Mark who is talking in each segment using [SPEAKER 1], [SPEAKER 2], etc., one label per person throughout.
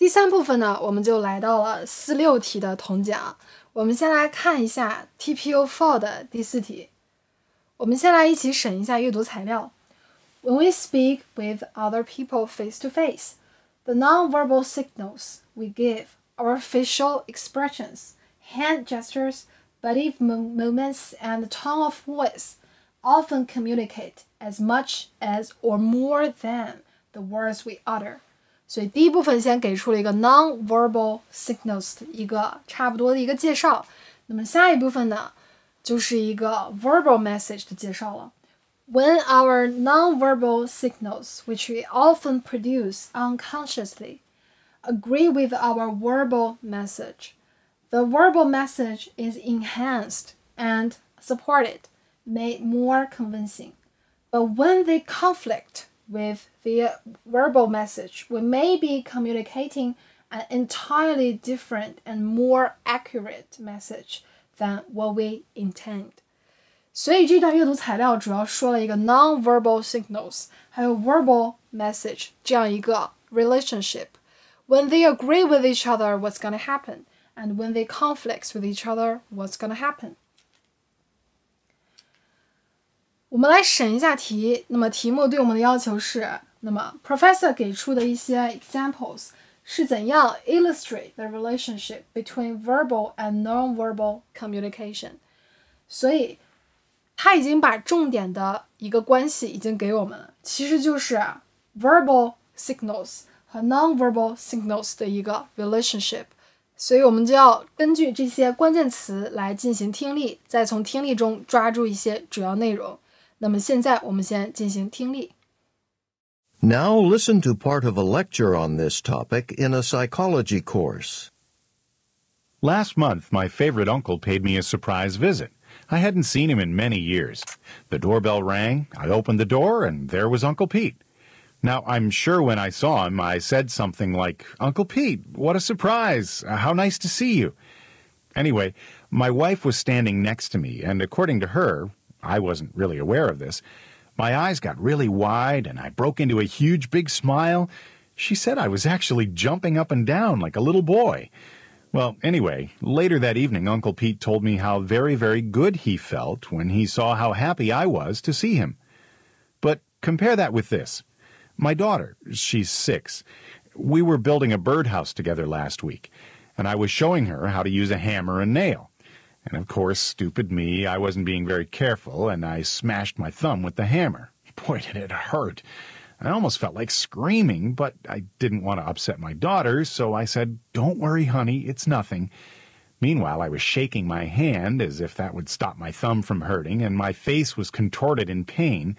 [SPEAKER 1] 3部分呢，我们就来到了4、6题的统讲。我们先来看一下 TPO4 的第4题。我们先来一起审一下阅读材料。When we speak with other people face to face, the nonverbal signals we give, our facial expressions, hand gestures, body movements, and tone of voice often communicate as much as or more than the words we utter. 所以第一部分先给出了一个 non-verbal signals 的一个差不多的一个介绍。那么下一部分呢，就是一个 verbal message 的介绍了。When our non-verbal signals, which we often produce unconsciously, agree with our verbal message, the verbal message is enhanced and supported, made more convincing. But when they conflict with the verbal message, we may be communicating an entirely different and more accurate message than what we intend. 所以这段阅读材料主要说了一个 non-verbal signals 还有 verbal message 这样一个 relationship. When they agree with each other, what's going to happen? And when they conflict with each other, what's going to happen? 我们来审一下题。那么题目对我们的要求是，那么 Professor 给出的一些 examples 是怎样 illustrate the relationship between verbal and non-verbal communication. 所以他已经把重点的一个关系已经给我们了，其实就是 verbal signals 和 non-verbal signals 的一个 relationship。所以我们就要根据这些关键词来进行听力，再从听力中抓住一些主要内容。那么现在我们先进行听力。
[SPEAKER 2] Now listen to part of a lecture on this topic in a psychology course.
[SPEAKER 3] Last month, my favorite uncle paid me a surprise visit. I hadn't seen him in many years. The doorbell rang, I opened the door, and there was Uncle Pete. Now, I'm sure when I saw him, I said something like, "Uncle Pete, what a surprise! How nice to see you." Anyway, my wife was standing next to me, and according to her, I wasn't really aware of this, my eyes got really wide, and I broke into a huge big smile. She said I was actually jumping up and down like a little boy. Well, anyway, later that evening, Uncle Pete told me how very, very good he felt when he saw how happy I was to see him. But compare that with this. My daughter, she's 6. We were building a birdhouse together last week, and I was showing her how to use a hammer and nail. And of course, stupid me, I wasn't being very careful, and I smashed my thumb with the hammer. Boy, did it hurt. I almost felt like screaming, but I didn't want to upset my daughter, so I said, "Don't worry, honey, it's nothing." Meanwhile, I was shaking my hand as if that would stop my thumb from hurting, and my face was contorted in pain.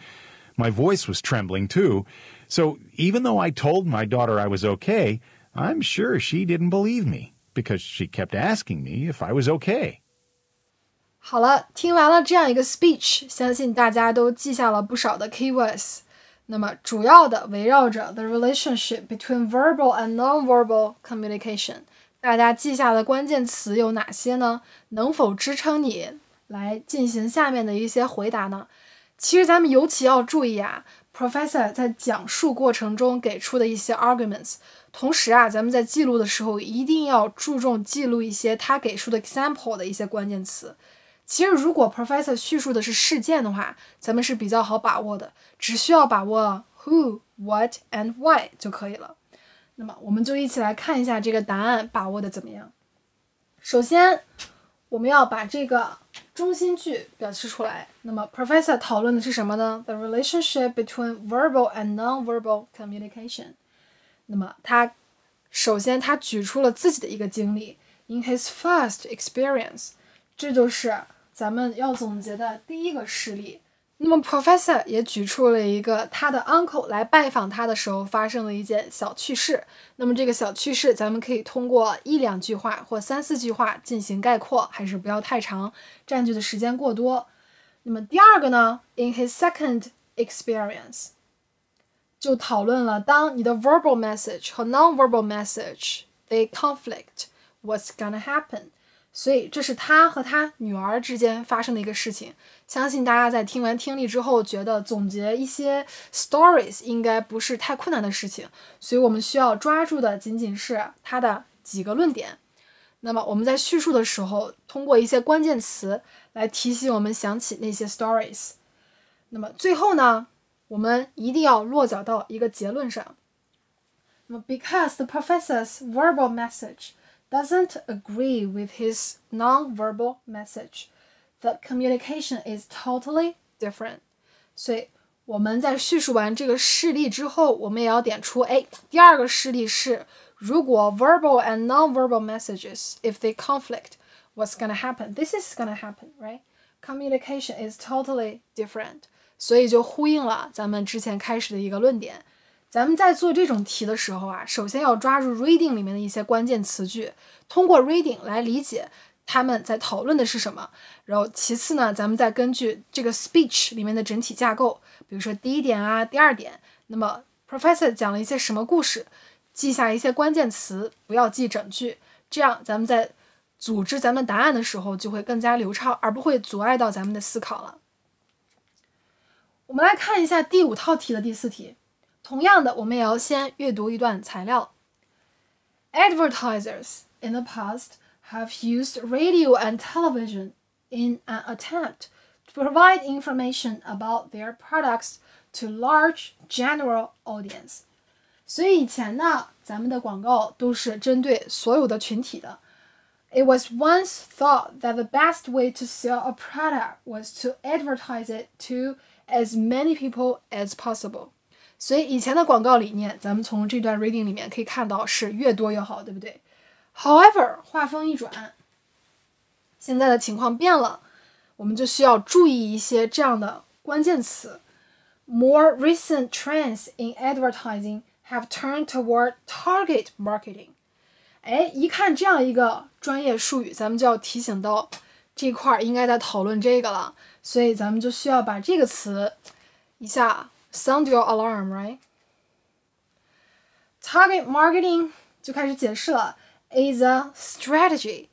[SPEAKER 3] My voice was trembling, too. So even though I told my daughter I was okay, I'm sure she didn't believe me, because she kept asking me if I was okay.
[SPEAKER 1] 好了，听完了这样一个 speech， 相信大家都记下了不少的 keywords。那么主要的围绕着 the relationship between verbal and non-verbal communication， 大家记下的关键词有哪些呢？能否支撑你来进行下面的一些回答呢？其实咱们尤其要注意啊 Professor 在讲述过程中给出的一些 arguments， 同时啊，咱们在记录的时候一定要注重记录一些他给出的 example 的一些关键词。其实如果 Professor 叙述的是事件的话，咱们是比较好把握的，只需要把握 who, what, and why 就可以了。那么我们就一起来看一下这个答案把握的怎么样。首先我们要把这个中心句表示出来。那么 Professor 讨论的是什么呢？ The relationship between verbal and non-verbal communication。 那么首先他举出了自己的一个经历 In his first experience， 这就是咱们要总结的第一个事例。那么 Professor 也举出了一个他的 uncle 来拜访他的时候发生的一件小趣事。那么这个小趣事咱们可以通过1、2句话或3、4句话进行概括，还是不要太长，占据的时间过多。那么第二个呢 In his second experience， 就讨论了当你的 verbal message 和 non-verbal message they conflict, what's gonna happen。所以这是他和他女儿之间发生的一个事情。相信大家在听完听力之后，觉得总结一些 stories 应该不是太困难的事情，所以我们需要抓住的仅仅是它的几个论点。那么我们在叙述的时候，通过一些关键词来提醒我们想起那些 stories。那么最后呢，我们一定要落脚到一个结论上。那么 because the professor's verbal message doesn't agree with his non-verbal message, the communication is totally different. 所以我们在叙述完这个事例之后，我们也要点出，第二个事例是，如果 verbal and non-verbal messages, if they conflict, what's going to happen? This is going to happen, right? Communication is totally different. 所以就呼应了咱们之前开始的一个论点。咱们在做这种题的时候啊，首先要抓住 reading 里面的一些关键词句，通过 reading 来理解他们在讨论的是什么。然后其次呢，咱们再根据这个 speech 里面的整体架构，比如说第一点啊，第二点，那么 professor 讲了一些什么故事，记下一些关键词，不要记整句，这样咱们在组织咱们答案的时候就会更加流畅，而不会阻碍到咱们的思考了。我们来看一下第5套题的第4题。同样的，我们也要先阅读一段材料。Advertisers in the past have used radio and television in an attempt to provide information about their products to large general audience. 所以以前呢，咱们的广告都是针对所有的群体的。It was once thought that the best way to sell a product was to advertise it to as many people as possible. 所以以前的广告理念，咱们从这段 reading 里面可以看到是越多越好，对不对？ However, 话锋一转，现在的情况变了，我们就需要注意一些这样的关键词。More recent trends in advertising have turned toward target marketing. 一看这样一个专业术语，咱们就要提醒到这块应该在讨论这个了，所以咱们就需要把这个词一下Sound your alarm, right? Target marketing 就开始解释了 is a strategy.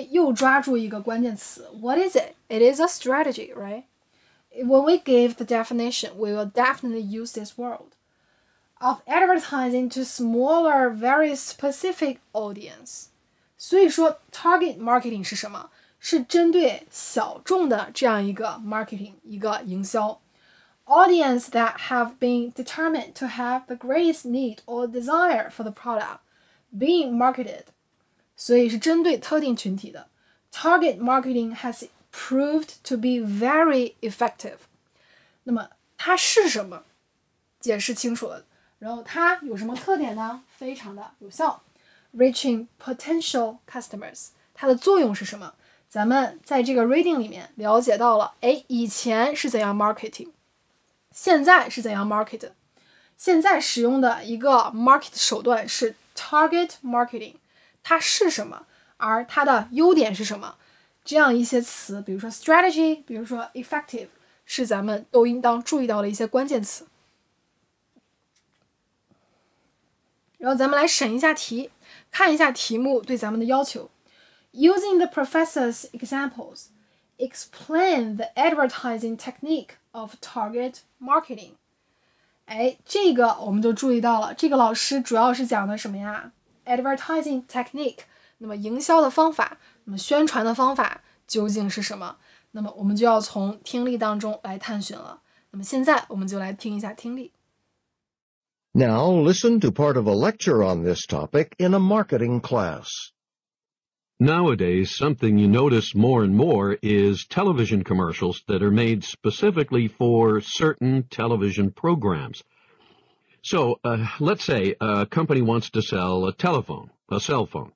[SPEAKER 1] 又抓住一个关键词 What is it? It is a strategy, right? When we give the definition, we will definitely use this word. Of advertising to smaller, very specific audience. 所以说 target marketing 是什么？是针对小众的这样一个 marketing, 一个营销。Audience that have been determined to have the greatest need or desire for the product being marketed. 所以是针对特定群体的。Target marketing has proved to be very effective. 那么它是什么？解释清楚了。然后它有什么特点呢？非常的有效。Reaching potential customers. 它的作用是什么？咱们在这个 reading 里面了解到了，以前是怎样 marketing， 现在是怎样 market。 现在使用的一个 market 手段是 target marketing， 它是什么？而它的优点是什么？这样一些词，比如说 strategy， 比如说 effective， 是咱们都应当注意到的一些关键词。然后咱们来审一下题，看一下题目对咱们的要求。Using the professor's examples, explain the advertising technique of target marketing. 这个我们就注意到了，这个老师主要是讲的什么呀？ Advertising technique， 那么营销的方法，那么宣传的方法究竟是什么？那么我们就要从听力当中来探寻了。那么现在我们就来听一下听力。
[SPEAKER 2] Now listen to part of a lecture on this topic in a marketing class.
[SPEAKER 4] Nowadays, something you notice more and more is television commercials that are made specifically for certain television programs. So, let's say a company wants to sell a telephone, a cell phone.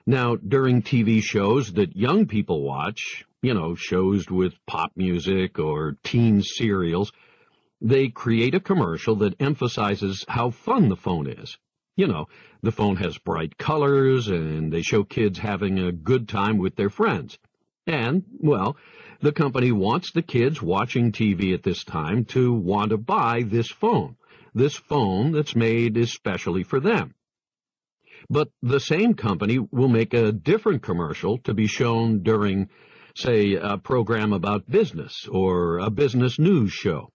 [SPEAKER 4] Now, during TV shows that young people watch, shows with pop music or teen serials, they create a commercial that emphasizes how fun the phone is. The phone has bright colors, and they show kids having a good time with their friends. And, well, the company wants the kids watching TV at this time to want to buy this phone that's made especially for them. But the same company will make a different commercial to be shown during, say, a program about business or a business news show.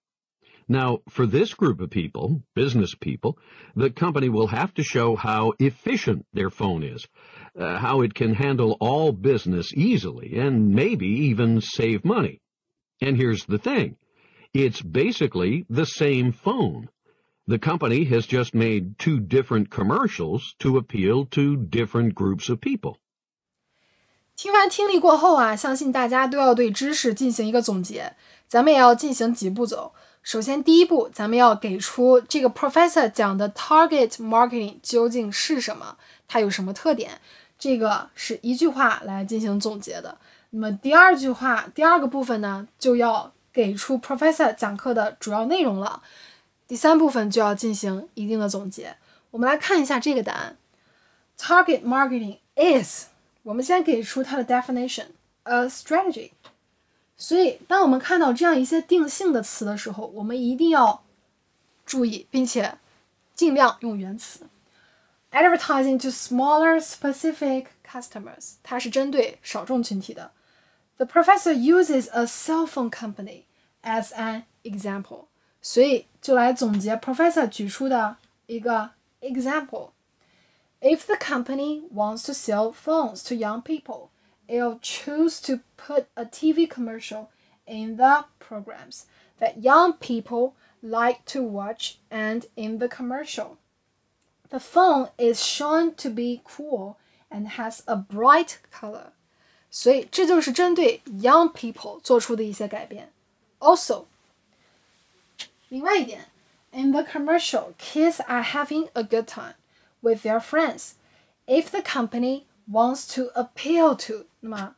[SPEAKER 4] Now, for this group of people, business people, the company will have to show how efficient their phone is, how it can handle all business easily, and maybe even save money. And here's the thing. It's basically the same phone. The company has just made two different commercials to appeal to different groups of people.
[SPEAKER 1] 听完听力过后啊，相信大家都要对知识进行一个总结。咱们也要进行几步走。首先，第一步，咱们要给出这个 professor 讲的 target marketing 究竟是什么，它有什么特点。这个是一句话来进行总结的。那么第二个部分呢，就要给出 professor 讲课的主要内容了。第三部分就要进行一定的总结。我们来看一下这个答案。Target marketing is， 我们先给出它的 definition， a strategy。所以当我们看到这样一些定性的词的时候，我们一定要注意，并且尽量用原词。Advertising to smaller specific customers， 它是针对少众群体的。The professor uses a cell phone company as an example。所以就来总结 professor 举出的一个 example. If the company wants to sell phones to young people, it'll choose to put a TV commercial in the programs that young people like to watch, and in the commercial, the phone is shown to be cool and has a bright color. 所以这就是针对 young people 做出的一些改变。Also, 另外一点 in the commercial, kids are having a good time with their friends. If the company wants to appeal to, 那么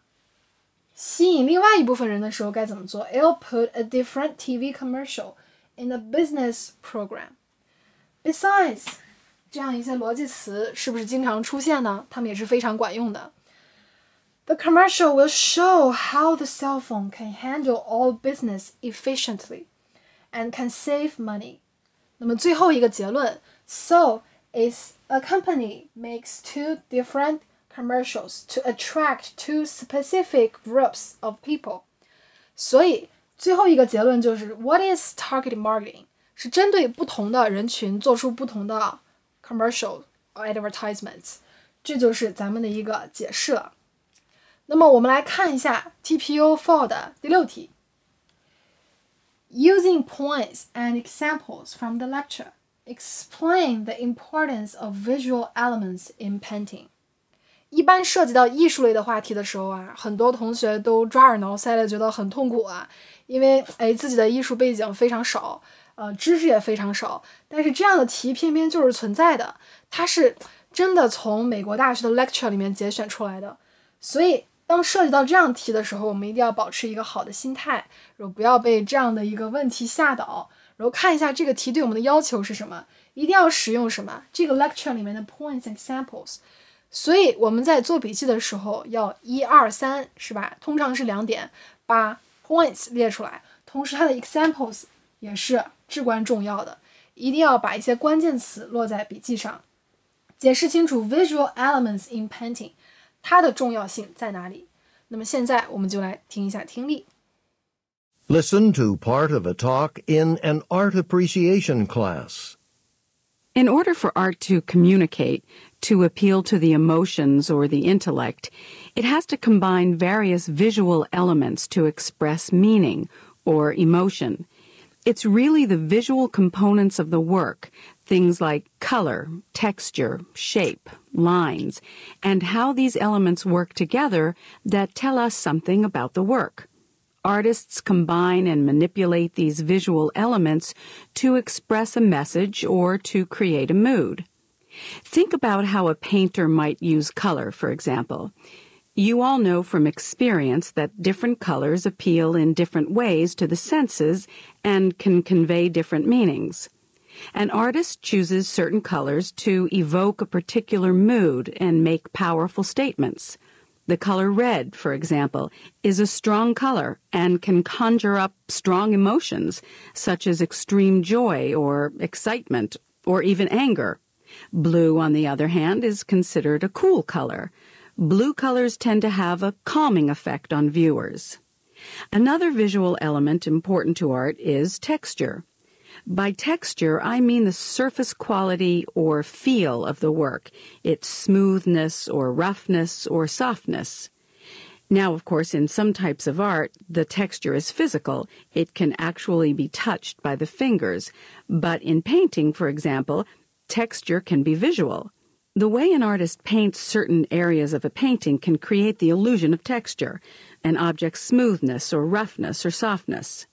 [SPEAKER 1] 吸引另外一部分人的时候该怎么做？ It'll put a different TV commercial in a business program. Besides, 这样一些逻辑词是不是经常出现呢？它们也是非常管用的。The commercial will show how the cell phone can handle all business efficiently and can save money. 那么最后一个结论 So is a company makes two different commercials to attract two specific groups of people. 所以最后一个结论就是 What is targeted marketing? 是针对不同的人群做出不同的 commercial advertisements. 这就是咱们的一个解释了。那么我们来看一下 TPO4 的第6题。Using points and examples from the lecture, explain the importance of visual elements in painting. 一般涉及到艺术类的话题的时候啊，很多同学都抓耳挠腮的，觉得很痛苦啊，因为自己的艺术背景非常少，知识也非常少，但是这样的题偏偏就是存在的，它是真的从美国大学的 lecture 里面节选出来的，所以当涉及到这样题的时候，我们一定要保持一个好的心态，然后不要被这样的一个问题吓倒，然后看一下这个题对我们的要求是什么，一定要使用什么这个 lecture 里面的 points and examples。 所以我们在做笔记的时候要1、2、3是吧？通常是2点，把 points 列出来，同时它的 examples 也是至关重要的，一定要把一些关键词落在笔记上，解释清楚 visual elements in painting它的重要性在哪里？那么现在我们就来听一下听力。
[SPEAKER 2] Listen to part of a talk in an art appreciation class.
[SPEAKER 5] In order for art to communicate, to appeal to the emotions or the intellect, it has to combine various visual elements to express meaning or emotion. It's really the visual components of the work, things like color, texture, shape, lines, and how these elements work together that tell us something about the work. Artists combine and manipulate these visual elements to express a message or to create a mood. Think about how a painter might use color, for example. You all know from experience that different colors appeal in different ways to the senses and can convey different meanings. An artist chooses certain colors to evoke a particular mood and make powerful statements. The color red, for example, is a strong color and can conjure up strong emotions, such as extreme joy or excitement or even anger. Blue, on the other hand, is considered a cool color. Blue colors tend to have a calming effect on viewers. Another visual element important to art is texture. By texture, I mean the surface quality or feel of the work, its smoothness or roughness or softness. Now, of course, in some types of art, the texture is physical. It can actually be touched by the fingers. But in painting, for example, texture can be visual. The way an artist paints certain areas of a painting can create the illusion of texture, an object's smoothness or roughness or softness.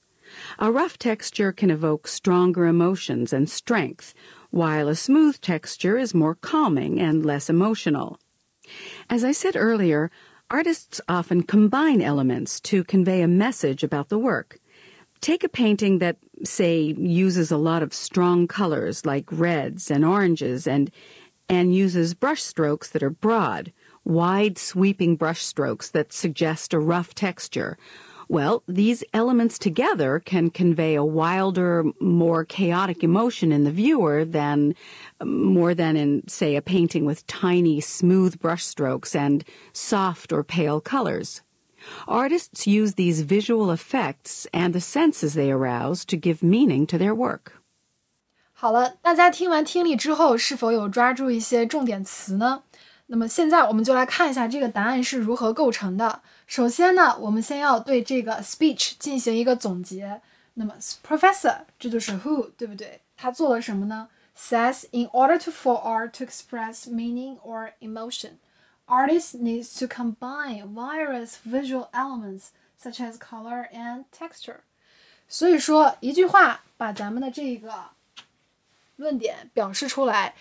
[SPEAKER 5] A rough texture can evoke stronger emotions and strength, while a smooth texture is more calming and less emotional. As I said earlier, artists often combine elements to convey a message about the work. Take a painting that, say, uses a lot of strong colors like reds and oranges and uses brush strokes that are broad, wide sweeping brush strokes that suggest a rough texture. Well, these elements together can convey a wilder, more chaotic emotion in the viewer more than in, say, a painting with tiny, smooth brush strokes and soft or pale colors. Artists use these visual effects and the senses they arouse to give meaning to their work.
[SPEAKER 1] 好了，大家听完听力之后，是否有抓住一些重点词呢？那么现在我们就来看一下这个答案是如何构成的。首先呢，我们先要对这个 speech 进行一个总结。那么 professor 这就是 who， 对不对？他做了什么呢？ Says in order for art to express meaning or emotion, artists needs to combine various visual elements such as color and texture. 所以说一句话把咱们的这个论点表示出来，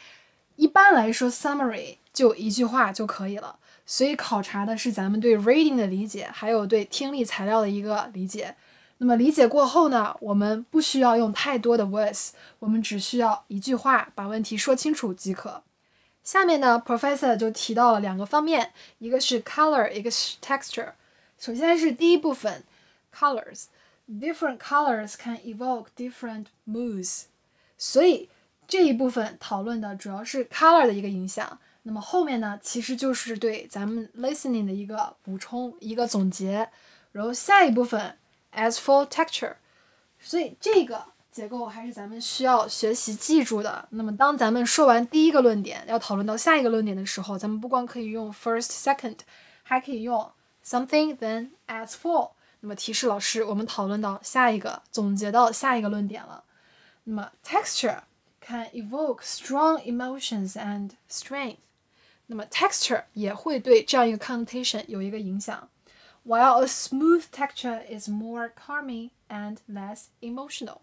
[SPEAKER 1] 一般来说 summary 就一句话就可以了，所以考察的是咱们对 reading 的理解，还有对听力材料的一个理解。那么理解过后呢，我们不需要用太多的 words， 我们只需要一句话把问题说清楚即可。下面呢 Professor 就提到了两个方面，一个是 color， 一个是 texture。 首先是第一部分 colors， different colors can evoke different moods， 所以这一部分讨论的主要是 color 的一个影响，那么后面呢其实就是对咱们 listening 的一个补充，一个总结。然后下一部分 as for texture， 所以这个结构还是咱们需要学习记住的。那么当咱们说完第一个论点，要讨论到下一个论点的时候，咱们不光可以用 first second， 还可以用 something then as for。 那么提示老师，我们讨论到下一个，总结到下一个论点了。那么 texture can evoke strong emotions and strength， 那么 texture 也会对这样一个 connotation 有一个影响。While a smooth texture is more calming and less emotional，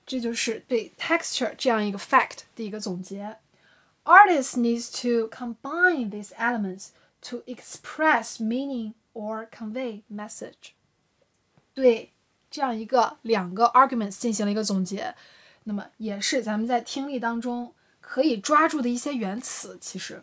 [SPEAKER 1] 这就是对 texture 这样一个 fact 的一个总结。Artists needs to combine these elements to express meaning or convey message。 对这样一个两个 arguments 进行了一个总结，那么也是咱们在听力当中可以抓住的一些原词。其实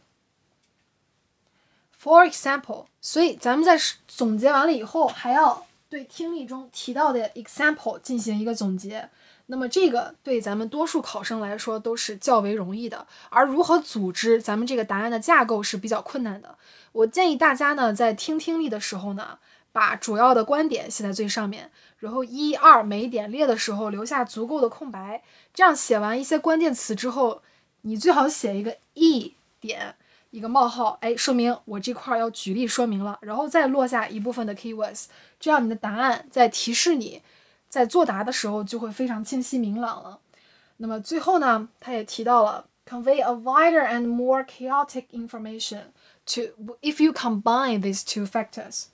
[SPEAKER 1] For example， 所以咱们在总结完了以后，还要对听力中提到的 example 进行一个总结。那么这个对咱们多数考生来说都是较为容易的，而如何组织咱们这个答案的架构是比较困难的。我建议大家呢，在听听力的时候呢，把主要的观点写在最上面，然后1、2每一点列的时候留下足够的空白，这样写完一些关键词之后，你最好写一个 E 点一个冒号，说明我这块要举例说明了，然后再落下一部分的 keywords， 这样你的答案在提示你在作答的时候就会非常清晰明朗了。那么最后呢，他也提到了 convey a wider and more chaotic information to if you combine these two factors。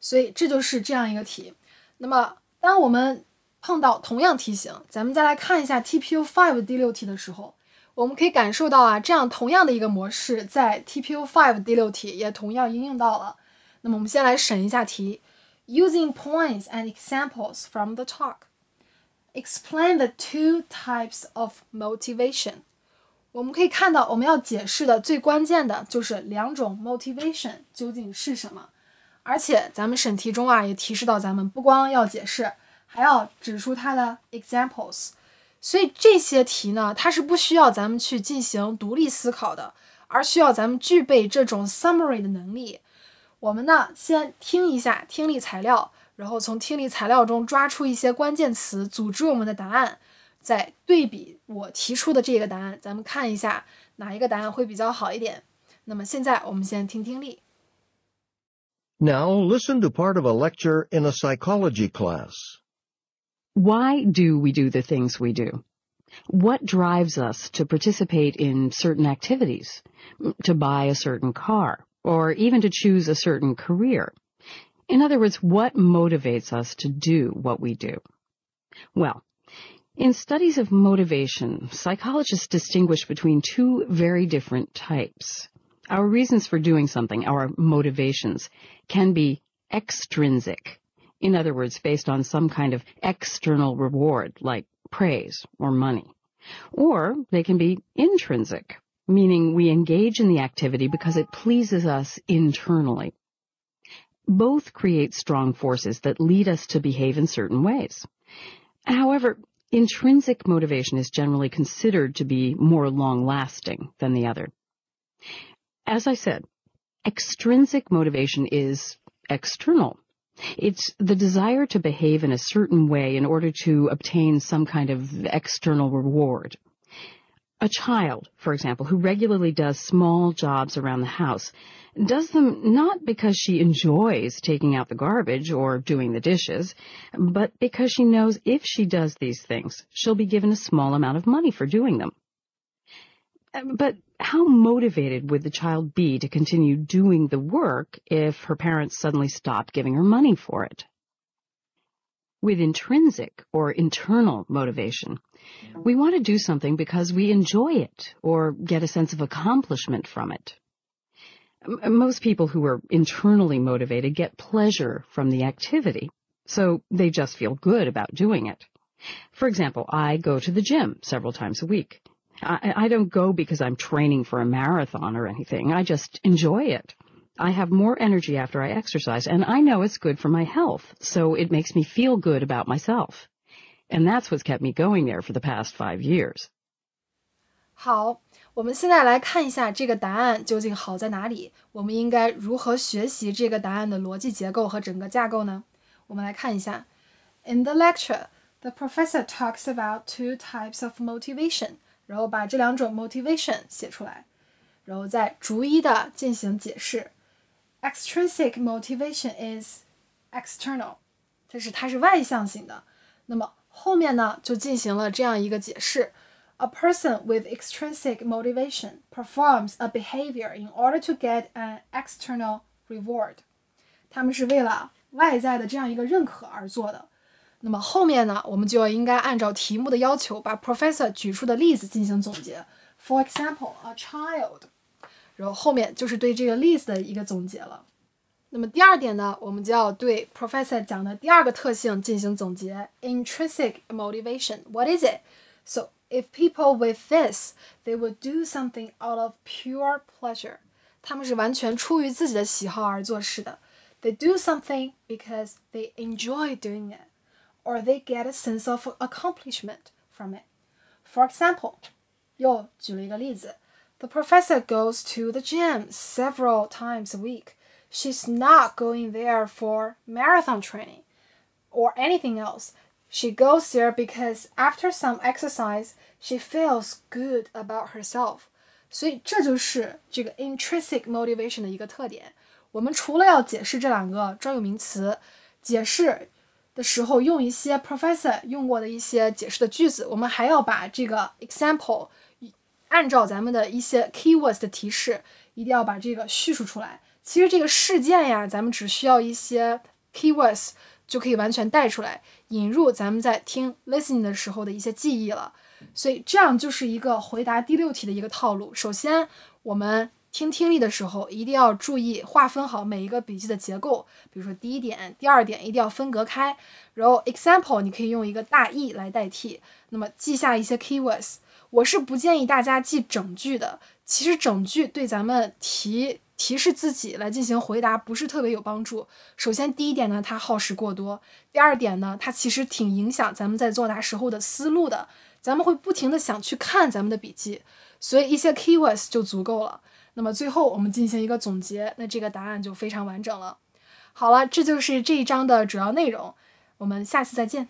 [SPEAKER 1] 所以这就是这样一个题。那么当我们碰到同样题型，咱们再来看一下 TPU5 第6题的时候，我们可以感受到啊，这样同样的一个模式在 TPU5 第6题也同样应用到了。那么我们先来审一下题。Using points and examples from the talk, explain the two types of motivation。 我们可以看到，我们要解释的最关键的就是两种 motivation 究竟是什么。而且咱们审题中啊，也提示到咱们不光要解释，还要指出它的 examples。所以这些题呢，它是不需要咱们去进行独立思考的，而需要咱们具备这种 summary 的能力。我们呢，先听一下听力材料，然后从听力材料中抓出一些关键词，组织我们的答案，再对比我提出的这个答案，咱们看一下哪一个答案会比较好一点。那么现在我们先听听力。
[SPEAKER 2] Now listen to part of a lecture in a psychology class.
[SPEAKER 5] Why do we do the things we do? What drives us to participate in certain activities, to buy a certain car, or even to choose a certain career? In other words, what motivates us to do what we do? Well, in studies of motivation, psychologists distinguish between two very different types. Our reasons for doing something, our motivations, can be extrinsic. In other words, based on some kind of external reward, like praise or money. Or they can be intrinsic, meaning we engage in the activity because it pleases us internally. Both create strong forces that lead us to behave in certain ways. However, intrinsic motivation is generally considered to be more long-lasting than the other. As I said, extrinsic motivation is external. It's the desire to behave in a certain way in order to obtain some kind of external reward. A child, for example, who regularly does small jobs around the house, does them not because she enjoys taking out the garbage or doing the dishes, but because she knows if she does these things, she'll be given a small amount of money for doing them. But how motivated would the child be to continue doing the work if her parents suddenly stopped giving her money for it? With intrinsic or internal motivation, we want to do something because we enjoy it or get a sense of accomplishment from it. Most people who are internally motivated get pleasure from the activity, so they just feel good about doing it. For example, I go to the gym several times a week. I don't go because I'm training for a marathon or anything. I just enjoy it. I have more energy after I exercise, and I know it's good for my health, so it makes me feel good about myself. And that's what's kept me going there for the past 5 years.
[SPEAKER 1] 好，我们现在来看一下这个答案究竟好在哪里，我们应该如何学习这个答案的逻辑结构和整个架构呢？我们来看一下。In the lecture, the professor talks about two types of motivation. 然后把这两种 motivation 写出来，然后再逐一的进行解释。Extrinsic motivation is external， 它是外向性的。那么后面呢就进行了这样一个解释。A person with extrinsic motivation performs a behavior in order to get an external reward。他们是为了外在的这样一个认可而做的。那么后面呢，我们就应该按照题目的要求，把 professor 举出的例子进行总结。For example, a child， 然后后面就是对这个例子的一个总结了。那么第二点呢，我们就要对 professor 讲的第二个特性进行总结。Intrinsic motivation, what is it? So, if people with this, they would do something out of pure pleasure. 他们是完全出于自己的喜好而做事的。They do something because they enjoy doing it.Or they get a sense of accomplishment from it. For example, 又举了一个例子 The professor goes to the gym several times a week. She's not going there for marathon training or anything else. She goes there because after some exercise, she feels good about herself. 所以这就是这个 intrinsic motivation 的一个特点。我们除了要解释这两个专有名词，解释的时候用一些 professor 用过的一些解释的句子，我们还要把这个 example 按照咱们的一些 keywords 的提示，一定要把这个叙述出来。其实这个事件呀，咱们只需要一些 keywords 就可以完全带出来，引入咱们在听 listening 的时候的一些记忆了。所以这样就是一个回答第6题的一个套路。首先我们听力的时候一定要注意划分好每一个笔记的结构，比如说第一点、第二点一定要分隔开，然后 example 你可以用一个大 E 来代替，那么记下一些 keywords。 我是不建议大家记整句的，其实整句对咱们提示自己来进行回答不是特别有帮助。首先第一点呢，它耗时过多；第二点呢，它其实挺影响咱们在作答时候的思路的；咱们会不停的想去看咱们的笔记，所以一些 keywords 就足够了。那么最后我们进行一个总结，那这个答案就非常完整了。好了，这就是这一章的主要内容，我们下次再见。